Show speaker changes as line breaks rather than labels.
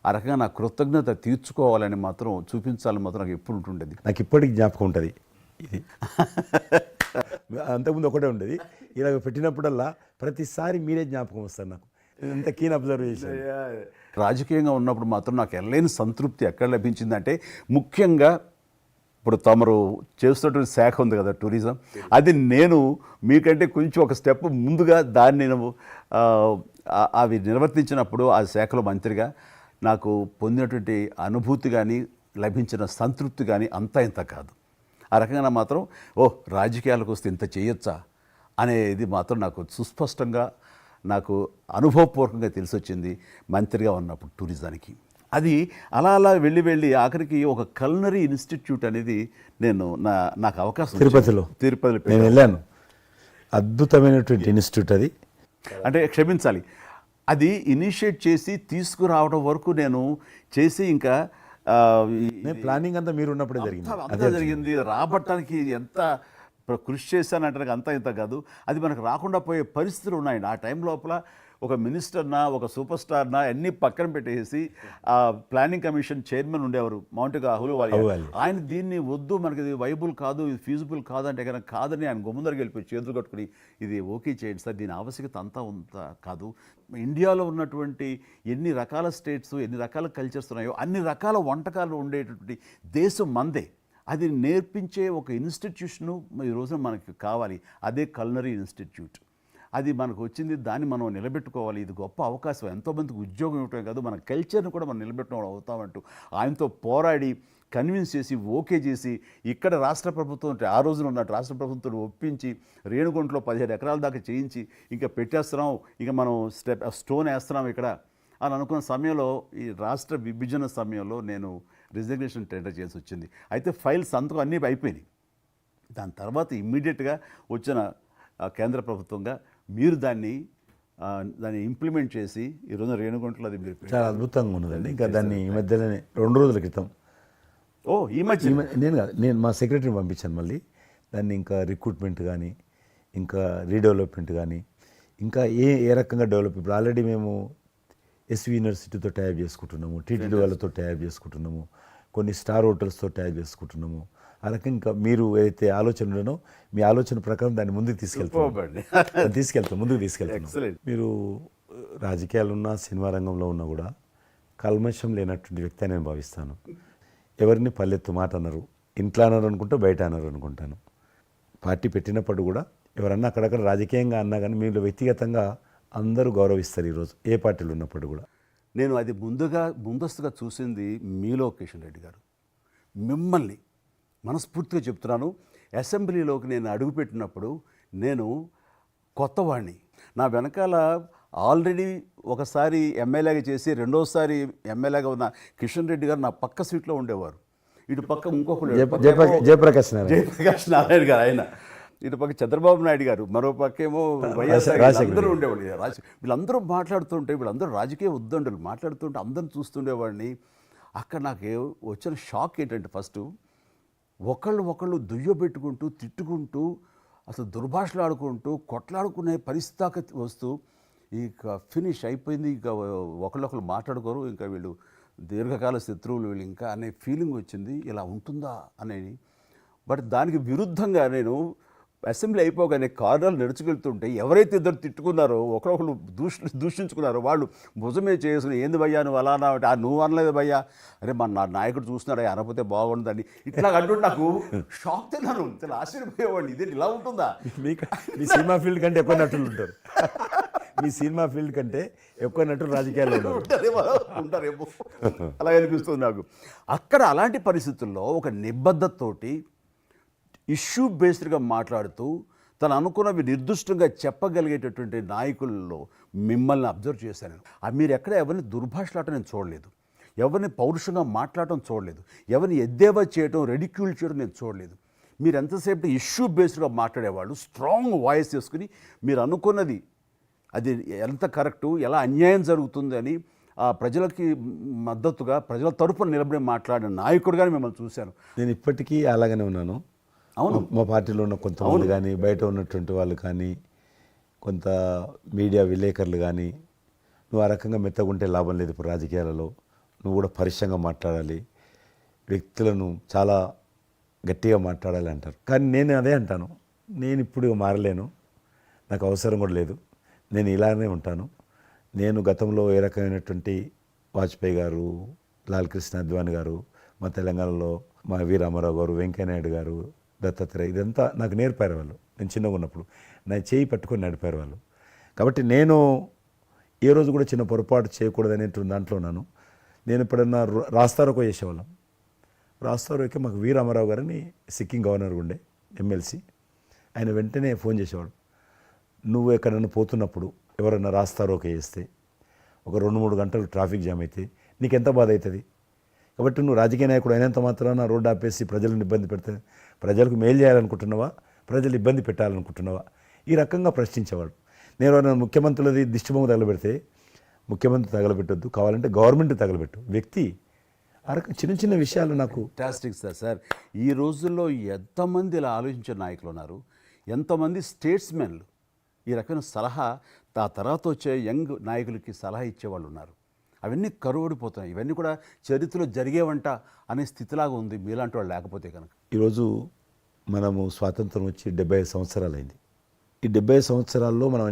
ఆ రకంగా నా కృతజ్ఞత తీర్చుకోవాలని మాత్రం చూపించాలని మాత్రం నాకు ఎప్పుడు ఉంటుండేది.
నాకు ఇప్పటికి జ్ఞాపకం ఉంటుంది ఇది. అంతకుముందు ఒకటే ఉండేది, ఇలా పెట్టినప్పుడల్లా ప్రతిసారి మీరే జ్ఞాపకం వస్తారు నాకు. ఎంత కీన్ అబ్జర్వ్ చేశాను.
రాజకీయంగా ఉన్నప్పుడు మాత్రం నాకు ఎనలేని సంతృప్తి ఎక్కడ లభించిందంటే, ముఖ్యంగా ఇప్పుడు తమరు చేస్తున్నటువంటి శాఖ ఉంది కదా టూరిజం, అది నేను మీకంటే కొంచెం ఒక స్టెప్ ముందుగా దాన్ని నేను అవి నిర్వర్తించినప్పుడు ఆ శాఖలో మంత్రిగా నాకు పొందినటువంటి అనుభూతి కానీ లభించిన సంతృప్తి కానీ అంతా ఇంత కాదు. ఆ రకంగా మాత్రం రాజకీయాలకు వస్తే ఇంత చేయొచ్చా అనేది మాత్రం నాకు సుస్పష్టంగా నాకు అనుభవపూర్వకంగా తెలిసొచ్చింది మంత్రిగా ఉన్నప్పుడు టూరిజానికి. అది అలా అలా వెళ్ళి ఆఖరికి ఒక కల్నరీ ఇన్స్టిట్యూట్ అనేది నాకు అవకాశం
తిరుపతిలో నేను వెళ్ళాను. అద్భుతమైనటువంటి ఇన్స్టిట్యూట్ అది.
అంటే క్షమించాలి, అది ఇనిషియేట్ చేసి తీసుకురావడం వరకు నేను చేసి ఇంకా
ప్లానింగ్ అంతా మీరు ఉన్నప్పుడే
జరిగింది. రాబట్టడానికి ఎంత కృషి చేశానంటే అంతా ఇంత కాదు, అది మనకు రాకుండా పోయే పరిస్థితులు ఉన్నాయండి. ఆ టైం లోపల ఒక మినిస్టర్నా ఒక సూపర్ స్టార్నా అన్నీ పక్కన పెట్టేసి ఆ ప్లానింగ్ కమిషన్ చైర్మన్ ఉండేవారు మౌంటిగా అహులువాలియా, ఆయన దీన్ని వద్దు, మనకి ఇది వైబుల్ కాదు, ఇది ఫీజిబుల్ కాదంటే కనుక కాదని ఆయన గుమ్మదరికి వెళ్ళిపోయి చేతులు కట్టుకుని ఇది ఓకే చేయండి సార్, దీని ఆవశ్యకత అంతా కాదు. ఇండియాలో ఉన్నటువంటి ఎన్ని రకాల స్టేట్స్ ఎన్ని రకాల కల్చర్స్ ఉన్నాయో అన్ని రకాల వంటకాలు ఉండేటటువంటి దేశం మందే. అది నేర్పించే ఒక ఇన్స్టిట్యూషను ఈ రోజున మనకి కావాలి, అదే కల్నరీ ఇన్స్టిట్యూట్. అది మనకు వచ్చింది, దాన్ని మనం నిలబెట్టుకోవాలి. ఇది గొప్ప అవకాశం, ఎంతోమందికి ఉద్యోగం ఇవ్వటమే కాదు మన కల్చర్ని కూడా మనం నిలబెట్టుకోవడం అవుతామంటూ ఆయనతో పోరాడి కన్విన్స్ చేసి ఓకే చేసి ఇక్కడ రాష్ట్ర ప్రభుత్వం ఆ రోజున ఉన్నట్టు రాష్ట్ర ప్రభుత్వం ఒప్పించి రేణుగుంటలో 15 ఎకరాల దాకా చేయించి ఇంకా పెట్టేస్తున్నాం, ఇంకా మనం స్టోన్ వేస్తున్నాం ఇక్కడ అని అనుకున్న సమయంలో ఈ రాష్ట్ర విభజన సమయంలో నేను రిజిగ్నేషన్ టెండర్ చేసి వచ్చింది. అయితే ఫైల్స్ అంతకు అన్నీ అయిపోయినాయి. దాని తర్వాత ఇమ్మీడియట్గా వచ్చిన కేంద్ర ప్రభుత్వంగా మీరు దాన్ని ఇంప్లిమెంట్ చేసి ఈరోజు రేణుగుంటలో అది మీరు
చాలా అద్భుతంగా ఉన్నదండి. ఇంకా దాన్ని ఈ మధ్యలోనే 2 రోజుల క్రితం
ఈ మధ్య
నేను మా సెక్రటరీని పంపించాను. మళ్ళీ దాన్ని ఇంకా రిక్రూట్మెంట్ కానీ ఇంకా రీడెవలప్మెంట్ కానీ ఇంకా ఏ రకంగా డెవలప్. ఇప్పుడు ఆల్రెడీ మేము ఎస్వి యూనివర్సిటీతో టైప్ చేసుకుంటున్నాము, టీటీడీ వాళ్ళతో టైప్ చేసుకుంటున్నాము, కొన్ని స్టార్ హోటల్స్తో టైప్ చేసుకుంటున్నాము. ఆ రకంగా ఇంకా మీరు ఏదైతే ఆలోచన ఉండనో మీ ఆలోచన ప్రకారం దాన్ని ముందుకు ముందుకు తీసుకెళ్తాం. మీరు రాజకీయాలు ఉన్నా సినిమా రంగంలో ఉన్నా కూడా కల్మషం లేనటువంటి వ్యక్తి అని నేను భావిస్తాను. ఎవరిని పల్లెత్తు మాట అన్నారు, ఇంట్లో అన్నారు అనుకుంటే బయట అన్నారు అనుకుంటాను. పార్టీ పెట్టినప్పుడు కూడా ఎవరన్నా అక్కడక్కడ రాజకీయంగా అన్నా కానీ మీరు వ్యక్తిగతంగా అందరూ గౌరవిస్తారు ఈరోజు ఏ పార్టీలు ఉన్నప్పుడు కూడా.
నేను అది ముందస్తుగా చూసింది మీలో కిషన్ రెడ్డి గారు. మిమ్మల్ని మనస్ఫూర్తిగా చెప్తున్నాను, అసెంబ్లీలోకి నేను అడుగుపెట్టినప్పుడు నేను కొత్తవాడిని. నా వెనకాల ఆల్రెడీ ఒకసారి ఎమ్మెల్యేగా చేసి రెండోసారి ఎమ్మెల్యేగా ఉన్న కిషన్ రెడ్డి గారు నా పక్క సీట్లో ఉండేవారు. ఇటు పక్క ఇంకొకరు
జయప్రకాష్
నారాయణ గారు, ఆయన ఇటు పక్క చంద్రబాబు నాయుడు గారు, మరో పక్కేమో వైఎస్ఆర్ అందరూ ఉండేవాళ్ళు. వీళ్ళందరూ మాట్లాడుతుంటే వీళ్ళందరూ రాజకీయ ఉద్దండులు మాట్లాడుతుంటే అందరూ చూస్తుండేవాడిని. అక్కడ నాకు వచ్చిన షాక్ ఏంటంటే ఫస్ట్ ఒకళ్ళు దుయ్యబెట్టుకుంటూ తిట్టుకుంటూ అసలు దుర్భాషలు ఆడుకుంటూ కొట్లాడుకునే పరిస్థితి వస్తూ ఇక ఫినిష్ అయిపోయింది, ఇక ఒకళ్ళొకళ్ళు మాట్లాడుకోరు, ఇంకా వీళ్ళు దీర్ఘకాల శత్రువులు వీళ్ళు ఇంకా అనే ఫీలింగ్ వచ్చింది. ఇలా ఉంటుందా అనేది. బట్ దానికి విరుద్ధంగా నేను అసెంబ్లీ అయిపోగానే కారులో నడుచుకెళ్తుంటే ఎవరైతే ఇద్దరు తిట్టుకున్నారో ఒకరొకరు దూషించుకున్నారో వాళ్ళు భుజమే చేసుకుని ఏంది భయ్యా నువ్వు అలా అంటే నువ్వు అనలేదు భయ్యా, అరే నా నాయకుడు చూస్తున్నారా అనకపోతే బాగుండదని ఇట్లా అంటుంటే నాకు షాక్ తిన్నాను, చాలా ఆశ్చర్యపోయేవాడిని. ఇదే ఇలా ఉంటుందా?
మీ సినిమా ఫీల్డ్ కంటే ఎక్కువ నటులు ఉంటారు. మీ సినిమా ఫీల్డ్ కంటే ఎక్కువ నటులు రాజకీయాల్లో
ఉంటారేమో అలా అనిపిస్తుంది నాకు. అక్కడ అలాంటి పరిస్థితుల్లో ఒక నిబద్ధతతోటి ఇష్యూ బేస్డ్గా మాట్లాడుతూ తను అనుకున్నవి నిర్దిష్టంగా చెప్పగలిగేటటువంటి నాయకుల్లో మిమ్మల్ని అబ్జర్వ్ చేశాను. మీరు ఎక్కడ ఎవరిని దుర్భాషలాటం నేను చూడలేదు, ఎవరిని పౌరుషంగా మాట్లాడటం చూడలేదు, ఎవరిని ఎద్దేవా చేయటం రెడిక్యూల్ చేయడం నేను చూడలేదు. మీరు ఎంతసేపు ఇష్యూ బేస్డ్గా మాట్లాడేవాళ్ళు, స్ట్రాంగ్ వాయిస్ చేసుకుని మీరు అనుకున్నది అది ఎంత కరెక్టు, ఎలా అన్యాయం జరుగుతుంది అని ఆ ప్రజలకి మద్దతుగా ప్రజల తరపున నిలబడి మాట్లాడిన నాయకుడుగానే మిమ్మల్ని చూశాను.
నేను ఇప్పటికీ అలాగనే ఉన్నాను.
అవును,
మా పార్టీలో ఉన్న కొంతమంది కానీ బయట ఉన్నటువంటి వాళ్ళు కానీ కొంత మీడియా విలేకరులు కానీ నువ్వు ఆ రకంగా మెత్తగుంటే లాభం లేదు ఇప్పుడు రాజకీయాలలో, నువ్వు కూడా పరుషంగా మాట్లాడాలి, వ్యక్తులను చాలా గట్టిగా మాట్లాడాలి అంటారు. కానీ నేను అదే అంటాను, నేను ఇప్పుడు మారలేను, నాకు అవసరం కూడా లేదు, నేను ఇలానే ఉంటాను. నేను గతంలో ఏ రకమైనటువంటి వాజ్పేయి గారు, లాల్ కృష్ణ అద్వాని గారు, మా తెలంగాణలో మా వి రామారావు గారు, వెంకయ్యనాయుడు గారు, దత్తాత్రేయ, ఇదంతా నాకు నేర్పారు వాళ్ళు. నేను చిన్నగా ఉన్నప్పుడు నా చేయి పట్టుకొని నడిపారు వాళ్ళు. కాబట్టి నేను ఏ రోజు కూడా చిన్న పొరపాటు చేయకూడదనేటువంటి దాంట్లో ఉన్నాను. నేను ఎప్పుడన్నా రాస్తారోకో చేసేవాళ్ళం. రాస్తారోకే మాకు వి రామారావు గారని సిక్కిం గవర్నర్ ఉండే ఎమ్మెల్సీ, ఆయన వెంటనే ఫోన్ చేసేవాడు. నువ్వు ఎక్కడన్నా పోతున్నప్పుడు ఎవరన్నా రాస్తారోకే చేస్తే ఒక 2-3 గంటలు ట్రాఫిక్ జామ్ అయితే నీకు ఎంత బాధ అవుతుంది? కాబట్టి నువ్వు రాజకీయ నాయకుడు అయినంత మాత్రాన రోడ్డు ఆపేసి ప్రజలను ఇబ్బంది పెడితే ప్రజలకు మేలు చేయాలనుకుంటున్నావా, ప్రజలు ఇబ్బంది పెట్టాలనుకుంటున్నావా? ఈ రకంగా ప్రశ్నించేవాడు. నేను ఎవరైనా ముఖ్యమంత్రులది దిష్టిబొమ్మ తగలబెడితే ముఖ్యమంత్రి తగలబెట్టొద్దు, కావాలంటే గవర్నమెంట్ తగలబెట్టు, వ్యక్తి ఆ రకం చిన్న చిన్న విషయాలు నాకు.
Fantastic sir. ఈ రోజుల్లో ఎంతమంది ఇలా ఆలోచించే నాయకులు ఉన్నారు, ఎంతమంది స్టేట్స్మెన్లు ఈ రకమైన సలహా ఆ తర్వాత వచ్చే యంగ్ నాయకులకి సలహా ఇచ్చేవాళ్ళు ఉన్నారు. అవన్నీ కరువడిపోతున్నాయి. ఇవన్నీ కూడా చరిత్రలో జరిగేవంట అనే స్థితిలాగా ఉంది మీలాంటి వాళ్ళు లేకపోతే కనుక.
ఈరోజు మనము స్వాతంత్రం వచ్చి 75 సంవత్సరాలు అయింది. ఈ 70 సంవత్సరాల్లో మనం